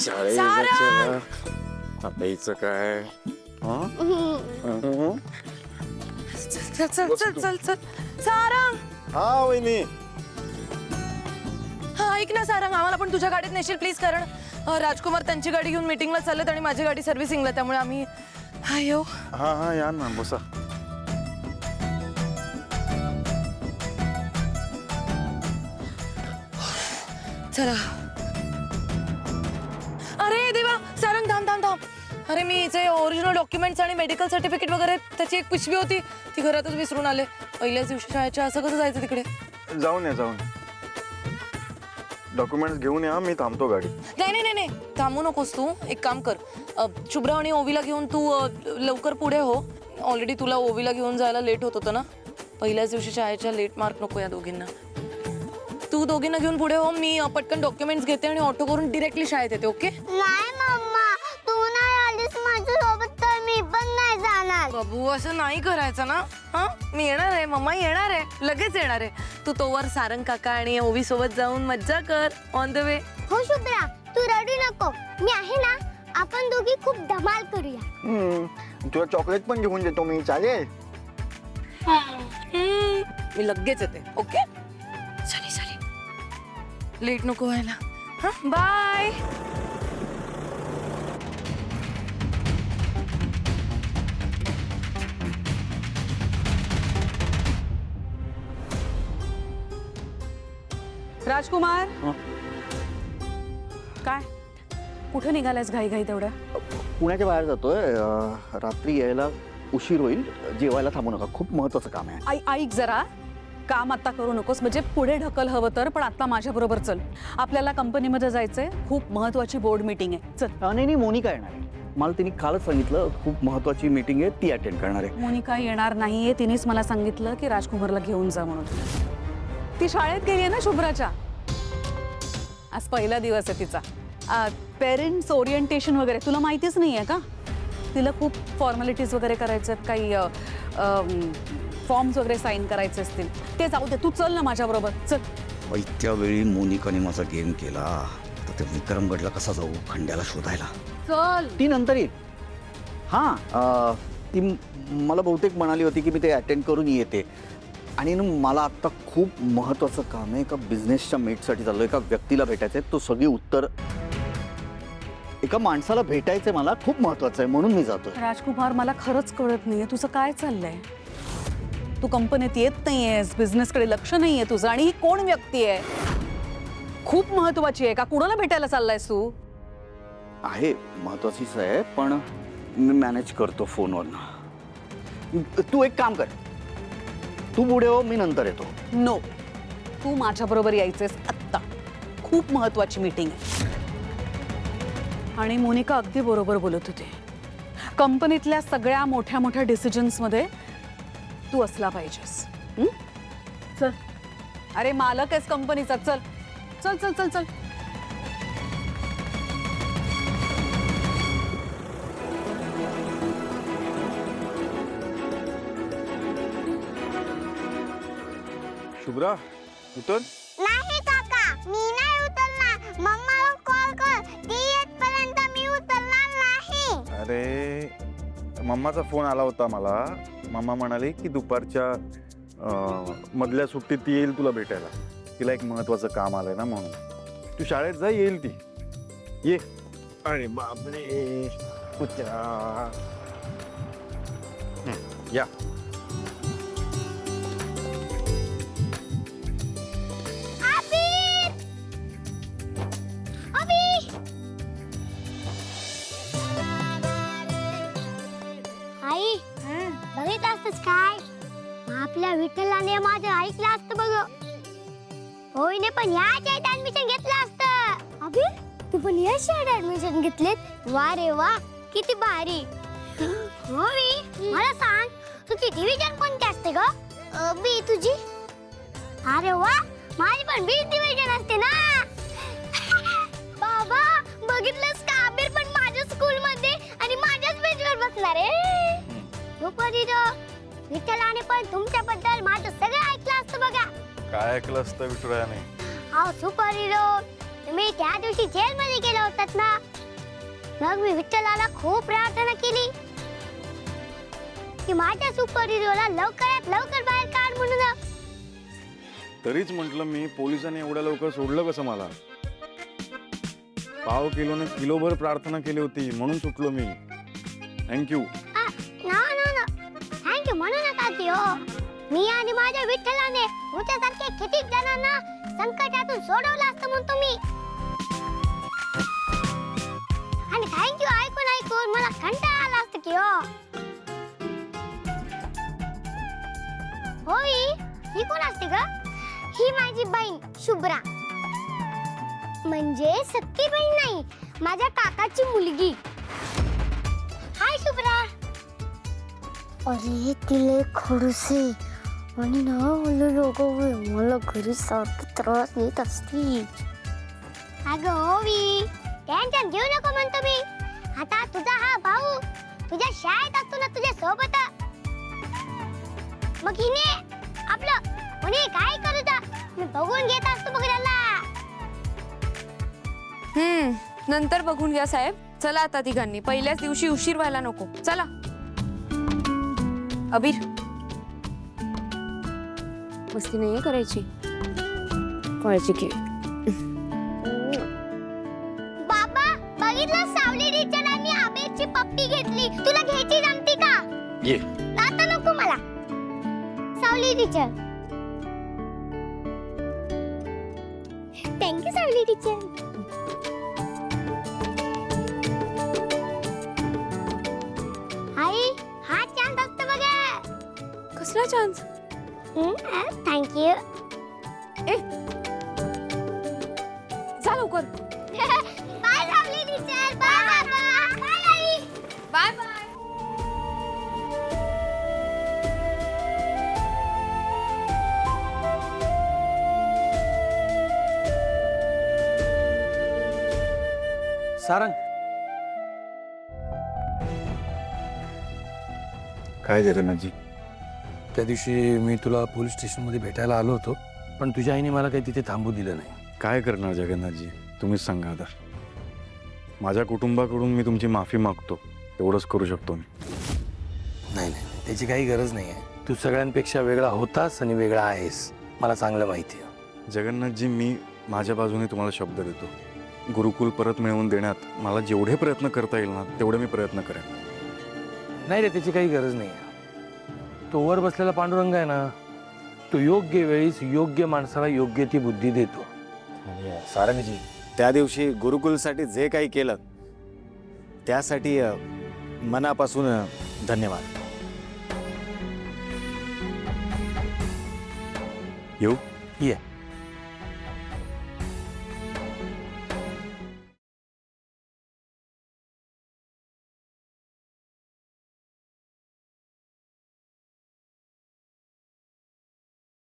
शाळेला अभ्यायचं काय? चल चल चल चल चल सारंग. हा वहिनी. हा ऐक ना सारंग, आम्हाला पण तुझ्या गाडीत नेशील प्लीज, कारण राजकुमार त्यांची गाडी घेऊन मीटिंगला चाललेत आणि माझी गाडी सर्व्हिसिंगला, त्यामुळे आम्ही हा येऊ. हा हा या ना, बसा. चला. अरे देवा सारंग, थांब थांब थांब. अरे मी इथे ओरिजिनल डॉक्युमेंट्स आणि मेडिकल सर्टिफिकेट वगैरे त्याची एक पिशवी होती, ती घरातच विसरून आले. पहिल्याच दिवशी शाळेच्या, असं कसं जायचं तिकडे? जाऊन या जाऊन. डॉक्युमेंट्स घेऊन या, मी थांबतो गाडी. नाही नाही नाही, थांबू नकोस तू. एक काम कर, शुभ्रा आणि ओवीला घेऊन तू लवकर पुढे हो. ऑलरेडी तुला ओवीला घेऊन जायला लेट होत होतं ना पहिल्याच दिवशी शाळेच्या. लेट मार्क नको या दोघींना. तू दोघींना घेऊन पुढे हो, मी पटकन डॉक्युमेंट्स घेते आणि ऑटो करून डिरेक्टली शाळेत येते. ओके? नाही मम्मा, तू नाही आलीस माझ्यासोबत तर मी पण नाही जाणार. बाबू असं नाही करायचं ना. हा मी येणार आहे, मम्मा येणार आहे, लगेच येणार आहे. तू तोवर सारंग काका आणि ओवी सोबत जाऊन मज्जा कर ऑन द वे. हो शुभ्रा, तू रडू नको, मी आहे ना. आपण दोघी खूप धमाल करूया. तुला चॉकलेट पण घेऊन देतो मी, चालेल? मी लगेच येते. ओके चली चली, लेट नको व्हायला. हा बाय. राजकुमार, काय कुठे निघालायस घाई घाई तेवढ्या? पुण्याच्या बाहेर जातोय, रात्री यायला उशीर होईल. जेवायला थांबू नका, खूप महत्वाचं काम आहे. ऐक जरा, काम आता करू नकोस, म्हणजे पुढे ढकल हवं तर, पण आता माझ्या बरोबर चल. आपल्याला कंपनीमध्ये जायचंय, खूप महत्वाची बोर्ड मीटिंग आहे. चल. नाही मोनिका येणार आहे. मला तिने कालच सांगितलं खूप महत्वाची मीटिंग आहे, ती अटेंड करणार आहे. मोनिका येणार नाहीये, तिनेच मला सांगितलं की राजकुमारला घेऊन जा म्हणून. ती शाळेत गेली आहे ना शुभ्राच्या. आज पहिला दिवस आहे तिचा. पेरेंट्स ओरिएंटेशन वगैरे तुला माहितीच नाही आहे का? तिला खूप फॉर्मॅलिटीज वगैरे करायचे आहेत, काही फॉर्म्स वगैरे साईन करायचे असतील. ते जाऊ दे, तू चल ना माझ्याबरोबर, चल. त्यावेळी मोनिकाने माझा गेम केला, तर ते विक्रमगडला कसा जाऊ खंड्याला शोधायला? चल. ती नंतर येईल. हां, ती मला बहुतेक म्हणाली होती की मी ते अटेंड करून येते. आणि मला आत्ता खूप महत्त्वाचं काम आहे. एका बिझनेसच्या मीटसाठी चाललो, एका व्यक्तीला भेटायचं आहे. तो सगळी उत्तर, एका माणसाला भेटायचंय मला, खूप महत्त्वाचं आहे, म्हणून मी जातोय. राजकुमार, मला खरंच कळत नाहीये तुझं काय चाललंय. तू कंपनीत येत नाहीयेस, बिझनेसकडे लक्ष नाहीये तुझं, आणि ही कोण व्यक्ती आहे? खूप महत्वाची आहे का? कुणाला भेटायला चाललायस तू? आहे, महत्वाचीच आहे, पण मी मॅनेज करतो फोनवरनं. तू एक काम कर, तू पुढे हो, मी नंतर येतो. नो, तू माझ्याबरोबर यायचंयस आत्ता. खूप महत्वाची मीटिंग आहे. आणि मोनिका अगदी बरोबर बोलत होती. कंपनीतल्या सगळ्या मोठ्या मोठ्या डिसिजन्समध्ये तू असला पाहिजेस. चल. अरे मालक आहेस कंपनीचा, चल चल चल चल चल. शुभ्रा उतर. नाही काका, मी नाही उतरणार. मम्माला कॉल कर, ती येतपर्यंत मी उतरणार नाही. अरे मम्माचा फोन आला होता मला. मम्मा म्हणाली की दुपारच्या मधल्या सुट्टीत ती येईल तुला भेटायला. तिला एक महत्वाचं काम आलंय ना, म्हणून. तू शाळेत जा, येईल ती. ये. अरे बापरे, उतरा. या. आई, बघितलं असतंस काय? आपल्या विठ्ठलाने माझं ऐकलं असतं बघ. होईने पण ह्या शाळेत ऍडमिशन घेतलं असतं. अभि, तू पण या शाळेत ऍडमिशन घेतलेत? वा रे वा, किती भारी. होई, मला सांग, तुझी डिव्हिजन कोणती असते ग? बी. तुझी? अरे वा, माझी पण बी डिव्हिजन असते ना. बाबा, बघितलंस का? आबिर पण माझ्या स्कूल मध्ये आणि माझ्याच बेंचवर बसणार आहे. विठ्ठलाने पण तुमच्याबद्दल माझं सगळं ऐकलं असतं बघा. काय ऐकलं असतं विठुरायाने? सुपर हिरो, तुम्ही त्या दिवशी जेल मध्ये गेला होतात ना, मग मी विठ्ठलाला खूप प्रार्थना केली की माझ्या सुपर हिरोला लवकरात लवकर बाहेर काढ म्हणून. तरीच म्हटलं मी, पोलिसांनी एवढ्या लवकर सोडलं कसं मला? पाव किलोने किलोभर प्रार्थना केली होती म्हणून सुटलो मी. थँक्यू. थँक्यू म्हणू नका की हो. मी आणि माझ्या विठ्ठलाने तुमच्यासारखे किती जणांना संकटातून सोडवलं असतं म्हणतो मी. आणि थँक्यू ऐकून ऐकून मला कंटाळा आला असतं की हो. होय, ही कोण असते ग? ही माझी बहीण शुभ्रा. म्हणजे सख्खी बहीण नाही, माझ्या काकाची मुलगी. हाय शुभ्रा. अरे तिले खडूसे आणि ना मला घरी सारखं त्रास देत असती. अगं ओवी, टेन्शन घेऊ नको म्हणतो मी. आता तुझा हा भाऊ तुझ्या शाळेत असतो ना तुझ्या सोबत. मग हिने आपलं कोणी काय करू तर मी बघून घेत असतो बघ त्याला. नंतर बघून घ्या साहेब. चला आता तिघांनी, पहिल्याच दिवशी उशीर व्हायला नको. चला. अबीर, मस्ती नाहीये करायची, काळजी घे. बाबा बघितलं, सावली टीचरांनी आबेची पप्पी घेतली. तुला घ्यायची जमती का? ये. आता नको मला. सावली टीचर. थँक्यू सावली टीचर. आई, हा चान्स असतो बघा. कसला चान्स? थँक्यू. ए, जा लवकर. Bye Sawali teacher. बाय बाबा. बाय आई. Bye bye. सारंग, काय जगन्नाथजी? त्या दिवशी मी तुला पोलीस स्टेशनमध्ये भेटायला आलो होतो, पण तुझ्या आईने मला काही तिथे थांबू दिलं नाही. काय करणार जगन्नाथजी, तुम्हीच सांगा आता. माझ्या कुटुंबाकडून मी तुमची माफी मागतो, एवढंच करू शकतो मी. नाही नाही, त्याची काही गरज नाही आहे. तू सगळ्यांपेक्षा वेगळा होतास आणि वेगळा आहेस, मला चांगलं माहिती आहे. जगन्नाथजी, मी माझ्या बाजूने तुम्हाला शब्द देतो. गुरुकुल परत मिळवून देण्यात मला जेवढे प्रयत्न करता येईल ना तेवढे मी प्रयत्न करेन. नाही रे, त्याची काही गरज नाही आहे. तो वर बसलेला पांडुरंग आहे ना, तो योग्य वेळीस योग्य माणसाला योग्य ती बुद्धी देतो. आणि सारंगजी, त्या दिवशी गुरुकुलसाठी जे काही केलं त्यासाठी मनापासून धन्यवाद. येऊ? ये.